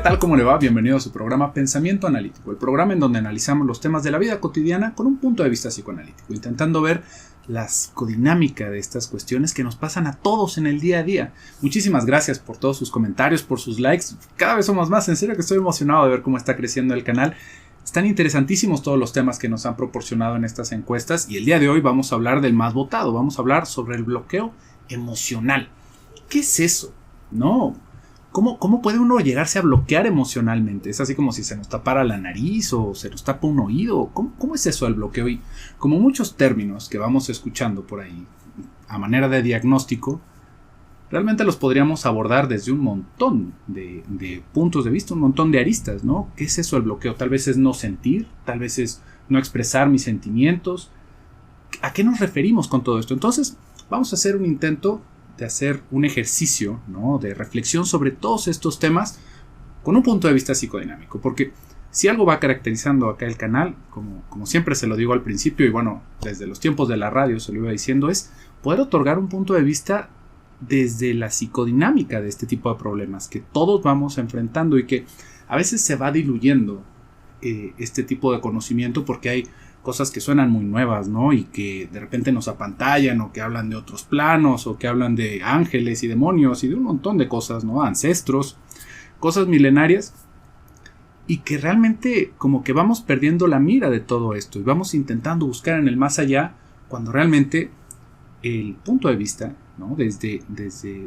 tal? ¿Cómo le va? Bienvenido a su programa Pensamiento Analítico, el programa en donde analizamos los temas de la vida cotidiana con un punto de vista psicoanalítico, intentando ver la psicodinámica de estas cuestiones que nos pasan a todos en el día a día. Muchísimas gracias por todos sus comentarios, por sus likes. Cada vez somos más, en serio que estoy emocionado de ver cómo está creciendo el canal. Están interesantísimos todos los temas que nos han proporcionado en estas encuestas y el día de hoy vamos a hablar del más votado. Vamos a hablar sobre el bloqueo emocional. ¿Qué es eso? No. ¿Cómo puede uno llegarse a bloquear emocionalmente? Es así como si se nos tapara la nariz o se nos tapa un oído. ¿Cómo es eso del bloqueo? Y como muchos términos que vamos escuchando por ahí a manera de diagnóstico, realmente los podríamos abordar desde un montón de puntos de vista, un montón de aristas, ¿no? ¿Qué es eso del bloqueo? Tal vez es no sentir, tal vez es no expresar mis sentimientos. ¿A qué nos referimos con todo esto? Entonces, vamos a hacer un intento de hacer un ejercicio, ¿no?, de reflexión sobre todos estos temas con un punto de vista psicodinámico, porque si algo va caracterizando acá el canal, como siempre se lo digo al principio y bueno, desde los tiempos de la radio se lo iba diciendo, es poder otorgar un punto de vista desde la psicodinámica de este tipo de problemas que todos vamos enfrentando y que a veces se va diluyendo este tipo de conocimiento porque hay cosas que suenan muy nuevas, ¿no? Y que de repente nos apantallan o que hablan de otros planos o que hablan de ángeles y demonios y de un montón de cosas, ¿no? Ancestros, cosas milenarias y que realmente como que vamos perdiendo la mira de todo esto y vamos intentando buscar en el más allá cuando realmente el punto de vista, ¿no?, desde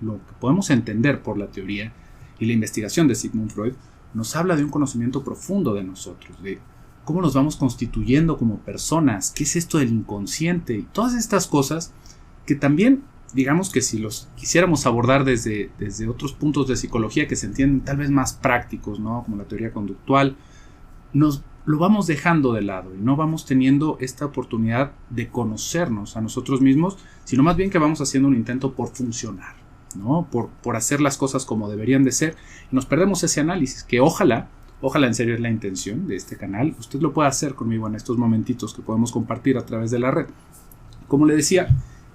lo que podemos entender por la teoría y la investigación de Sigmund Freud nos habla de un conocimiento profundo de nosotros, de cómo nos vamos constituyendo como personas, qué es esto del inconsciente y todas estas cosas que también, digamos que si los quisiéramos abordar desde otros puntos de psicología que se entienden tal vez más prácticos, ¿no?, como la teoría conductual, nos lo vamos dejando de lado y no vamos teniendo esta oportunidad de conocernos a nosotros mismos, sino más bien que vamos haciendo un intento por funcionar, ¿no?, por hacer las cosas como deberían de ser y nos perdemos ese análisis que ojalá en serio es la intención de este canal. Usted lo puede hacer conmigo en estos momentitos que podemos compartir a través de la red. Como le decía,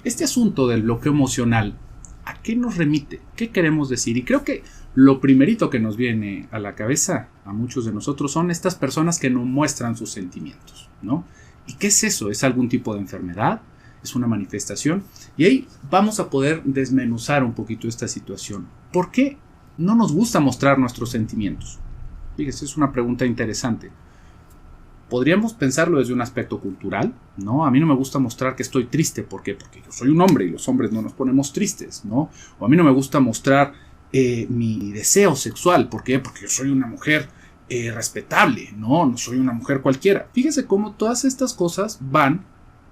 este asunto del bloqueo emocional, ¿a qué nos remite? ¿Qué queremos decir? Y creo que lo primerito que nos viene a la cabeza a muchos de nosotros son estas personas que no muestran sus sentimientos, ¿no? ¿Y qué es eso? ¿Es algún tipo de enfermedad? ¿Es una manifestación? Y ahí vamos a poder desmenuzar un poquito esta situación. ¿Por qué no nos gusta mostrar nuestros sentimientos? Fíjese, es una pregunta interesante. Podríamos pensarlo desde un aspecto cultural, ¿no? A mí no me gusta mostrar que estoy triste. ¿Por qué? Porque yo soy un hombre y los hombres no nos ponemos tristes, ¿no? O a mí no me gusta mostrar mi deseo sexual. ¿Por qué? Porque yo soy una mujer respetable, ¿no? No soy una mujer cualquiera. Fíjese cómo todas estas cosas van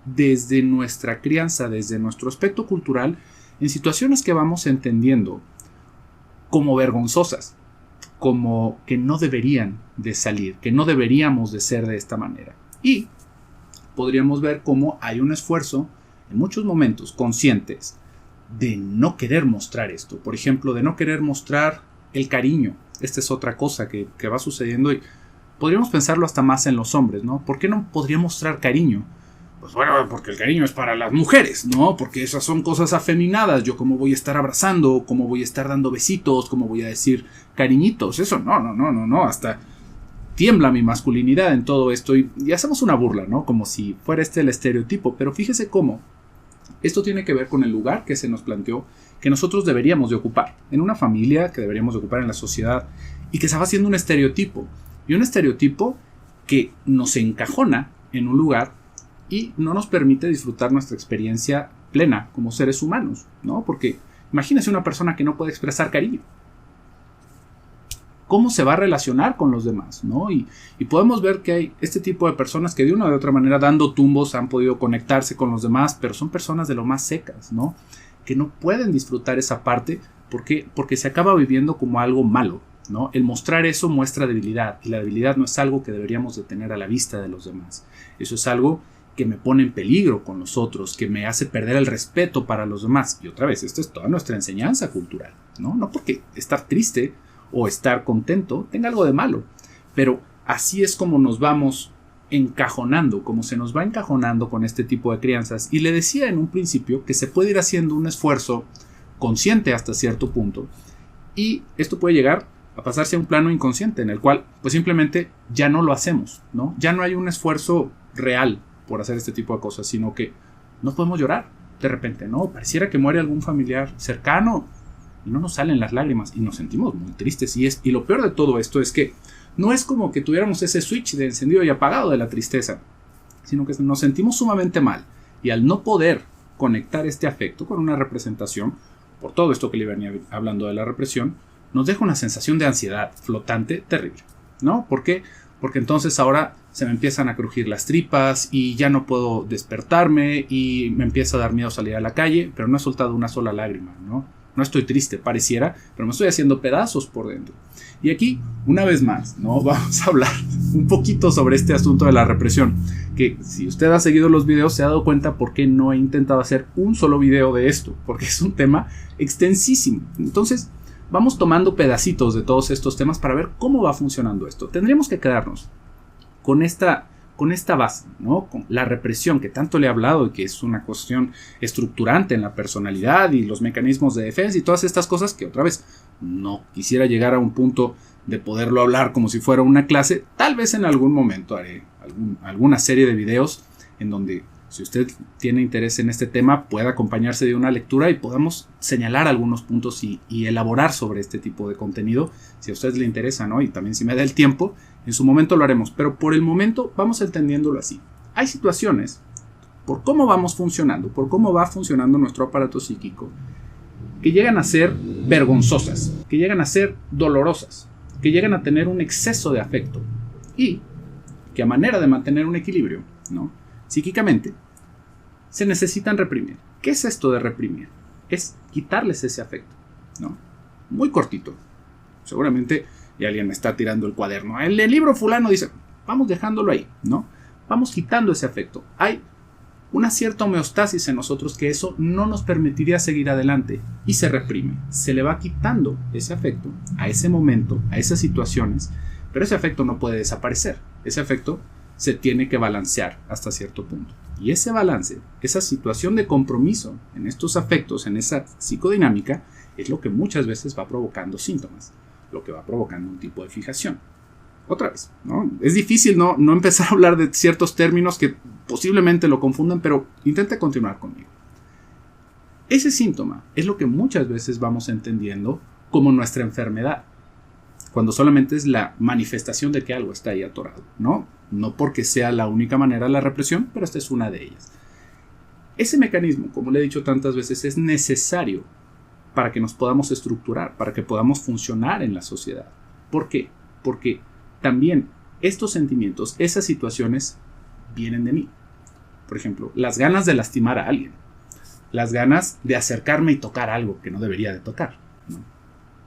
desde nuestra crianza, desde nuestro aspecto cultural, en situaciones que vamos entendiendo como vergonzosas, como que no deberían de salir, que no deberíamos de ser de esta manera. Y podríamos ver cómo hay un esfuerzo en muchos momentos conscientes de no querer mostrar esto. Por ejemplo, de no querer mostrar el cariño. Esta es otra cosa que va sucediendo y podríamos pensarlo hasta más en los hombres, ¿no? ¿Por qué no podría mostrar cariño? Pues bueno, porque el cariño es para las mujeres, ¿no? Porque esas son cosas afeminadas. Yo cómo voy a estar abrazando, cómo voy a estar dando besitos, cómo voy a decir cariñitos. Eso no. Hasta tiembla mi masculinidad en todo esto y hacemos una burla, ¿no? Como si fuera este el estereotipo. Pero fíjese cómo esto tiene que ver con el lugar que se nos planteó que nosotros deberíamos de ocupar en una familia, que deberíamos de ocupar en la sociedad y que se va haciendo un estereotipo. Y un estereotipo que nos encajona en un lugar y no nos permite disfrutar nuestra experiencia plena como seres humanos, ¿no? Porque imagínese una persona que no puede expresar cariño. ¿Cómo se va a relacionar con los demás, ¿no? Y podemos ver que hay este tipo de personas que de una u otra manera dando tumbos han podido conectarse con los demás, pero son personas de lo más secas, ¿no? Que no pueden disfrutar esa parte porque se acaba viviendo como algo malo, ¿no? El mostrar eso muestra debilidad y la debilidad no es algo que deberíamos de tener a la vista de los demás. Eso es algo que me pone en peligro con los otros, que me hace perder el respeto para los demás. Y otra vez, esto es toda nuestra enseñanza cultural, ¿no? No porque estar triste o estar contento tenga algo de malo, pero así es como nos vamos encajonando, como se nos va encajonando con este tipo de crianzas. Y le decía en un principio que se puede ir haciendo un esfuerzo consciente hasta cierto punto, y esto puede llegar a pasarse a un plano inconsciente en el cual pues simplemente ya no lo hacemos, ¿no? Ya no hay un esfuerzo real por hacer este tipo de cosas, sino que no podemos llorar de repente, ¿no? Pareciera que muere algún familiar cercano y no nos salen las lágrimas y nos sentimos muy tristes. Y lo peor de todo esto es que no es como que tuviéramos ese switch de encendido y apagado de la tristeza, sino que nos sentimos sumamente mal. Y al no poder conectar este afecto con una representación, por todo esto que le venía hablando de la represión, nos deja una sensación de ansiedad flotante terrible, ¿no? ¿Por qué? Porque entonces ahora se me empiezan a crujir las tripas y ya no puedo despertarme y me empieza a dar miedo salir a la calle, pero no he soltado una sola lágrima, ¿no? No estoy triste, pareciera, pero me estoy haciendo pedazos por dentro. Y aquí, una vez más, ¿no? Vamos a hablar un poquito sobre este asunto de la represión, que si usted ha seguido los videos se ha dado cuenta por qué no he intentado hacer un solo video de esto, porque es un tema extensísimo. Entonces, vamos tomando pedacitos de todos estos temas para ver cómo va funcionando esto. Tendríamos que quedarnos con esta base, ¿no? Con la represión que tanto le he hablado y que es una cuestión estructurante en la personalidad y los mecanismos de defensa y todas estas cosas que otra vez no quisiera llegar a un punto de poderlo hablar como si fuera una clase. Tal vez en algún momento haré alguna serie de videos en donde, si usted tiene interés en este tema, pueda acompañarse de una lectura y podamos señalar algunos puntos y elaborar sobre este tipo de contenido, si a usted le interesa, ¿no? Y también si me da el tiempo, en su momento lo haremos, pero por el momento vamos entendiéndolo así. Hay situaciones, por cómo vamos funcionando, por cómo va funcionando nuestro aparato psíquico, que llegan a ser vergonzosas, que llegan a ser dolorosas, que llegan a tener un exceso de afecto y que a manera de mantener un equilibrio, ¿no? Psíquicamente, se necesitan reprimir. ¿Qué es esto de reprimir? Es quitarles ese afecto, ¿no? Muy cortito. Seguramente y alguien me está tirando el cuaderno. El libro fulano dice, vamos dejándolo ahí, ¿no? Vamos quitando ese afecto. Hay una cierta homeostasis en nosotros que eso no nos permitiría seguir adelante y se reprime. Se le va quitando ese afecto a ese momento, a esas situaciones, pero ese afecto no puede desaparecer. Ese afecto se tiene que balancear hasta cierto punto. Y ese balance, esa situación de compromiso en estos afectos, en esa psicodinámica, es lo que muchas veces va provocando síntomas, lo que va provocando un tipo de fijación. Otra vez, ¿no? Es difícil no empezar a hablar de ciertos términos que posiblemente lo confundan, pero intente continuar conmigo. Ese síntoma es lo que muchas veces vamos entendiendo como nuestra enfermedad, cuando solamente es la manifestación de que algo está ahí atorado, ¿no? No porque sea la única manera de la represión, pero esta es una de ellas. Ese mecanismo, como le he dicho tantas veces, es necesario para que nos podamos estructurar, para que podamos funcionar en la sociedad. ¿Por qué? Porque también estos sentimientos, esas situaciones, vienen de mí. Por ejemplo, las ganas de lastimar a alguien, las ganas de acercarme y tocar algo que no debería de tocar, ¿no?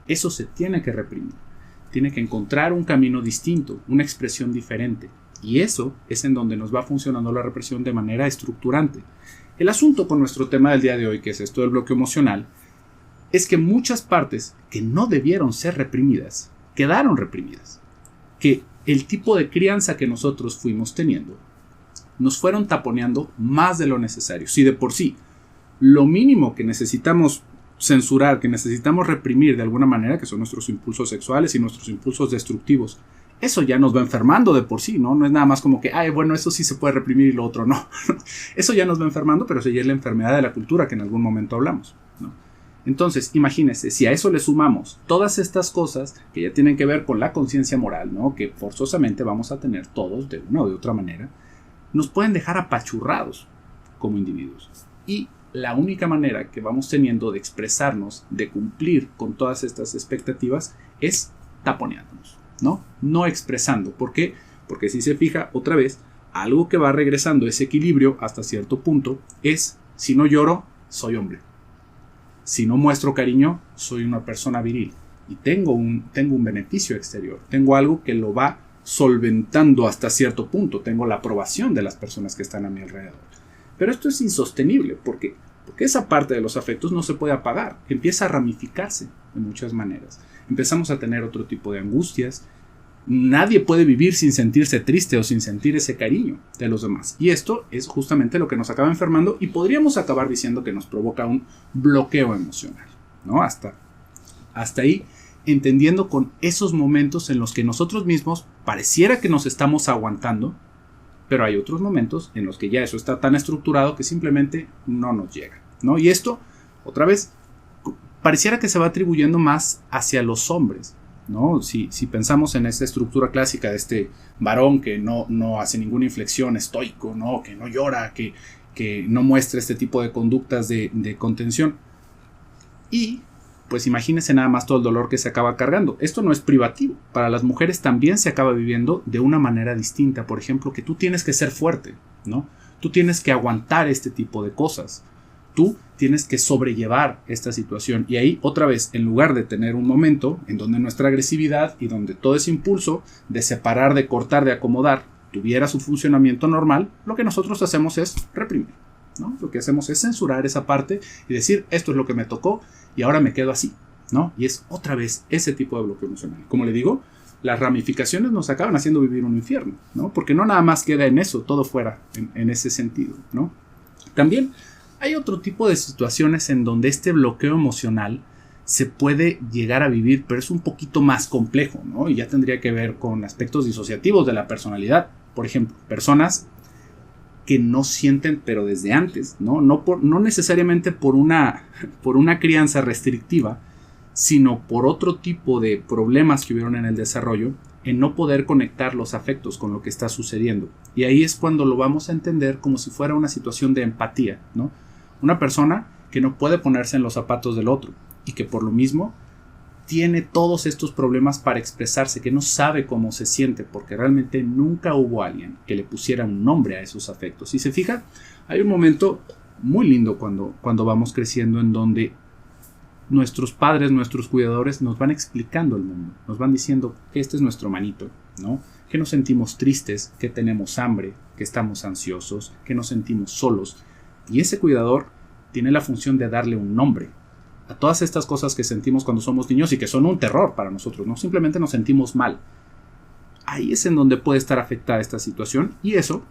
Eso se tiene que reprimir. Tiene que encontrar un camino distinto, una expresión diferente. Y eso es en donde nos va funcionando la represión de manera estructurante. El asunto con nuestro tema del día de hoy, que es esto del bloqueo emocional, es que muchas partes que no debieron ser reprimidas, quedaron reprimidas. Que el tipo de crianza que nosotros fuimos teniendo, nos fueron taponeando más de lo necesario. Si de por sí, lo mínimo que necesitamos censurar, que necesitamos reprimir de alguna manera, que son nuestros impulsos sexuales y nuestros impulsos destructivos, eso ya nos va enfermando de por sí, ¿no? No es nada más como que, bueno, eso sí se puede reprimir y lo otro no. Eso ya nos va enfermando, pero eso ya es la enfermedad de la cultura que en algún momento hablamos, ¿no? Entonces, imagínense, si a eso le sumamos todas estas cosas que ya tienen que ver con la conciencia moral, ¿no? Que forzosamente vamos a tener todos de una o de otra manera, nos pueden dejar apachurrados como individuos. Y la única manera que vamos teniendo de expresarnos, de cumplir con todas estas expectativas, es taponeándonos, ¿no? No expresando. ¿Por qué? Porque si se fija, otra vez, algo que va regresando ese equilibrio hasta cierto punto es, si no lloro, soy hombre. Si no muestro cariño, soy una persona viril. Y tengo un beneficio exterior. Tengo algo que lo va solventando hasta cierto punto. Tengo la aprobación de las personas que están a mi alrededor. Pero esto es insostenible. ¿Por qué? Porque esa parte de los afectos no se puede apagar. Empieza a ramificarse de muchas maneras. Empezamos a tener otro tipo de angustias. Nadie puede vivir sin sentirse triste o sin sentir ese cariño de los demás. Y esto es justamente lo que nos acaba enfermando y podríamos acabar diciendo que nos provoca un bloqueo emocional, ¿no? Hasta ahí entendiendo con esos momentos en los que nosotros mismos pareciera que nos estamos aguantando, pero hay otros momentos en los que ya eso está tan estructurado que simplemente no nos llega, ¿no? Y esto, otra vez, pareciera que se va atribuyendo más hacia los hombres, ¿no? Si pensamos en esta estructura clásica de este varón que no hace ninguna inflexión, estoico, ¿no? Que no llora, que no muestra este tipo de conductas de contención. Y pues imagínense nada más todo el dolor que se acaba cargando. Esto no es privativo. Para las mujeres también se acaba viviendo de una manera distinta. Por ejemplo, que tú tienes que ser fuerte, ¿no? Tú tienes que aguantar este tipo de cosas. Tú tienes que sobrellevar esta situación. Y ahí, otra vez, en lugar de tener un momento en donde nuestra agresividad y donde todo ese impulso de separar, de cortar, de acomodar, tuviera su funcionamiento normal, lo que nosotros hacemos es reprimir, ¿no? Lo que hacemos es censurar esa parte y decir, esto es lo que me tocó y ahora me quedo así, ¿no? Y es otra vez ese tipo de bloqueo emocional. Como le digo, las ramificaciones nos acaban haciendo vivir un infierno, ¿no? Porque no nada más queda en eso, todo fuera en ese sentido, ¿no? También hay otro tipo de situaciones en donde este bloqueo emocional se puede llegar a vivir, pero es un poquito más complejo, ¿no? Y ya tendría que ver con aspectos disociativos de la personalidad. Por ejemplo, personas que no sienten, pero desde antes, ¿no? No necesariamente por una crianza restrictiva, sino por otro tipo de problemas que hubieron en el desarrollo, en no poder conectar los afectos con lo que está sucediendo. Y ahí es cuando lo vamos a entender como si fuera una situación de empatía, ¿no? Una persona que no puede ponerse en los zapatos del otro y que por lo mismo tiene todos estos problemas para expresarse, que no sabe cómo se siente, porque realmente nunca hubo alguien que le pusiera un nombre a esos afectos. Si se fija, hay un momento muy lindo cuando vamos creciendo en donde nuestros padres, nuestros cuidadores nos van explicando el mundo, nos van diciendo que este es nuestro manito, ¿no? Que nos sentimos tristes, que tenemos hambre, que estamos ansiosos, que nos sentimos solos. Y ese cuidador tiene la función de darle un nombre a todas estas cosas que sentimos cuando somos niños y que son un terror para nosotros, ¿no? Simplemente nos sentimos mal. Ahí es en donde puede estar afectada esta situación y eso,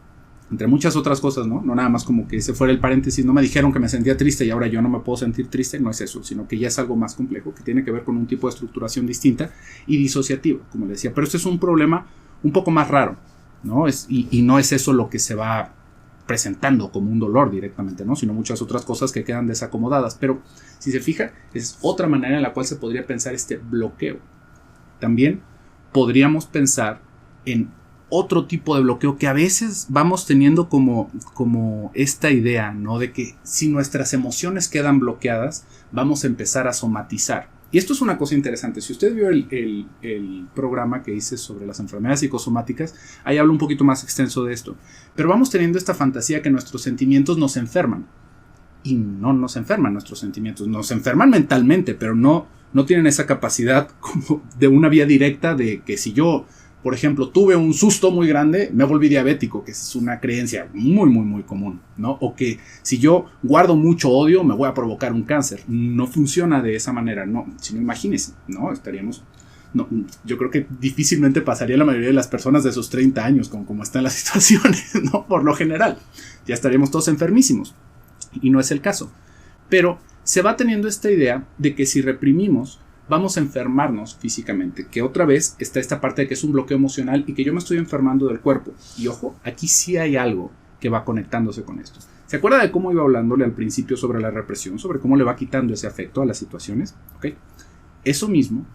entre muchas otras cosas, ¿no? No nada más como que ese fuera el paréntesis, no me dijeron que me sentía triste y ahora yo no me puedo sentir triste, no es eso, sino que ya es algo más complejo, que tiene que ver con un tipo de estructuración distinta y disociativa, como le decía. Pero este es un problema un poco más raro, ¿no? Y no es eso lo que se va presentando como un dolor directamente, ¿no? Sino muchas otras cosas que quedan desacomodadas. Pero si se fija, es otra manera en la cual se podría pensar este bloqueo. También podríamos pensar en otro tipo de bloqueo que a veces vamos teniendo como esta idea, ¿no? De que si nuestras emociones quedan bloqueadas, vamos a empezar a somatizar. Y esto es una cosa interesante. Si usted vio el programa que hice sobre las enfermedades psicosomáticas, ahí hablo un poquito más extenso de esto. Pero vamos teniendo esta fantasía que nuestros sentimientos nos enferman. Y no nos enferman nuestros sentimientos. Nos enferman mentalmente, pero no tienen esa capacidad como de una vía directa de que si yo, por ejemplo, tuve un susto muy grande, me volví diabético, que es una creencia muy, muy, muy común, ¿no? O que si yo guardo mucho odio, me voy a provocar un cáncer. No funciona de esa manera, no. Si no, imagínense, ¿no? No, yo creo que difícilmente pasaría la mayoría de las personas de esos 30 años con cómo están las situaciones, ¿no? Por lo general, ya estaríamos todos enfermísimos. Y no es el caso. Pero se va teniendo esta idea de que si reprimimos, vamos a enfermarnos físicamente, que otra vez está esta parte de que es un bloqueo emocional y que yo me estoy enfermando del cuerpo. Y ojo, aquí sí hay algo que va conectándose con esto. ¿Se acuerda de cómo iba hablándole al principio sobre la represión, sobre cómo le va quitando ese afecto a las situaciones? ¿Okay? Eso mismo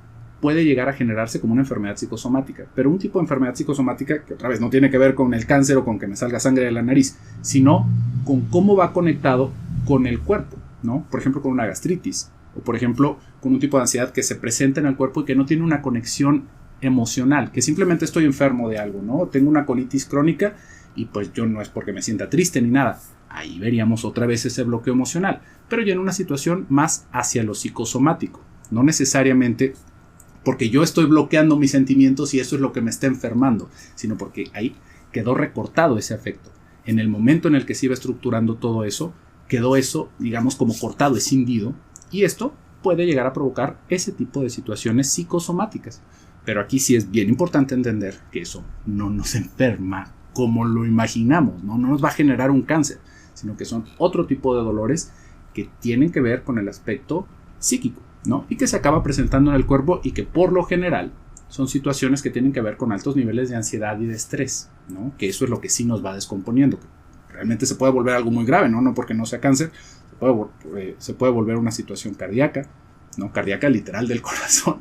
puede llegar a generarse como una enfermedad psicosomática, pero un tipo de enfermedad psicosomática que otra vez no tiene que ver con el cáncer o con que me salga sangre de la nariz, sino con cómo va conectado con el cuerpo, ¿no? Por ejemplo, con una gastritis, o por ejemplo, con un tipo de ansiedad que se presenta en el cuerpo y que no tiene una conexión emocional, que simplemente estoy enfermo de algo, ¿no? Tengo una colitis crónica y pues yo no es porque me sienta triste ni nada. Ahí veríamos otra vez ese bloqueo emocional, pero ya en una situación más hacia lo psicosomático, no necesariamente porque yo estoy bloqueando mis sentimientos y eso es lo que me está enfermando, sino porque ahí quedó recortado ese afecto. En el momento en el que se iba estructurando todo eso, quedó eso, digamos, como cortado, escindido, y esto puede llegar a provocar ese tipo de situaciones psicosomáticas. Pero aquí sí es bien importante entender que eso no nos enferma como lo imaginamos, no nos va a generar un cáncer, sino que son otro tipo de dolores que tienen que ver con el aspecto psíquico, ¿no? Y que se acaba presentando en el cuerpo y que por lo general son situaciones que tienen que ver con altos niveles de ansiedad y de estrés, ¿no? Que eso es lo que sí nos va descomponiendo. Realmente se puede volver algo muy grave, ¿no? No porque no sea cáncer, se puede volver una situación cardíaca, ¿no? Cardíaca literal del corazón,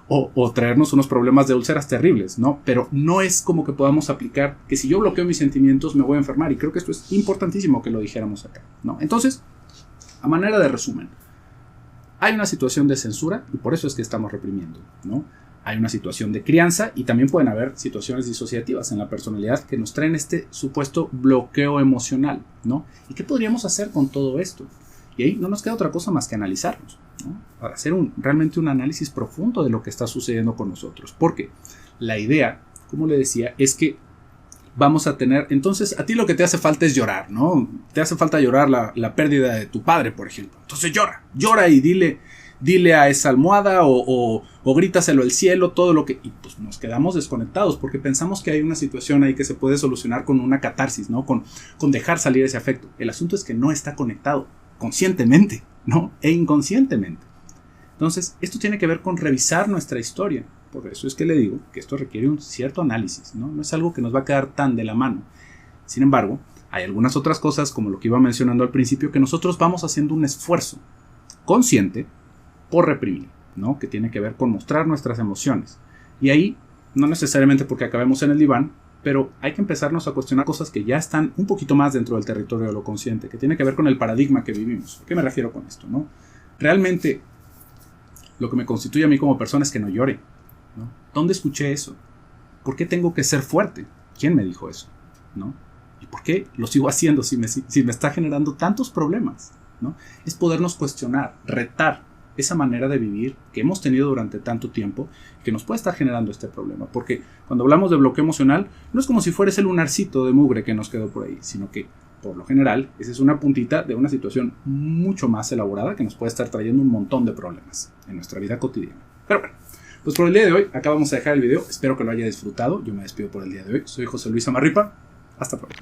o traernos unos problemas de úlceras terribles, ¿no? Pero no es como que podamos aplicar que si yo bloqueo mis sentimientos me voy a enfermar, y creo que esto es importantísimo que lo dijéramos acá, ¿no? Entonces, a manera de resumen, hay una situación de censura y por eso es que estamos reprimiendo, ¿no? Hay una situación de crianza y también pueden haber situaciones disociativas en la personalidad que nos traen este supuesto bloqueo emocional, ¿no? ¿Y qué podríamos hacer con todo esto? Y ahí no nos queda otra cosa más que analizarnos, ¿no? Para hacer realmente un análisis profundo de lo que está sucediendo con nosotros. Porque la idea, como le decía, es que vamos a tener, entonces a ti lo que te hace falta es llorar, ¿no? Te hace falta llorar la pérdida de tu padre, por ejemplo. Entonces llora y dile a esa almohada o grítaselo al cielo, todo lo que... Y pues nos quedamos desconectados porque pensamos que hay una situación ahí que se puede solucionar con una catarsis, ¿no? Con dejar salir ese afecto. El asunto es que no está conectado conscientemente, ¿no? E inconscientemente. Entonces, esto tiene que ver con revisar nuestra historia. Por eso es que le digo que esto requiere un cierto análisis, ¿no? No es algo que nos va a quedar tan de la mano. Sin embargo, hay algunas otras cosas, como lo que iba mencionando al principio, que nosotros vamos haciendo un esfuerzo consciente por reprimir, ¿no? Que tiene que ver con mostrar nuestras emociones. Y ahí, no necesariamente porque acabemos en el diván, pero hay que empezarnos a cuestionar cosas que ya están un poquito más dentro del territorio de lo consciente, que tiene que ver con el paradigma que vivimos. ¿A qué me refiero con esto, no? Realmente, lo que me constituye a mí como persona es que no llore, ¿no? ¿Dónde escuché eso? ¿Por qué tengo que ser fuerte? ¿Quién me dijo eso? ¿No? ¿Y por qué lo sigo haciendo si me está generando tantos problemas? ¿No? Es podernos cuestionar, retar esa manera de vivir que hemos tenido durante tanto tiempo que nos puede estar generando este problema. Porque cuando hablamos de bloqueo emocional, no es como si fuera ese lunarcito de mugre que nos quedó por ahí, sino que, por lo general, esa es una puntita de una situación mucho más elaborada que nos puede estar trayendo un montón de problemas en nuestra vida cotidiana. Pero bueno, pues por el día de hoy acá vamos a dejar el video. Espero que lo haya disfrutado. Yo me despido por el día de hoy. Soy José Luis Amarripa. Hasta pronto.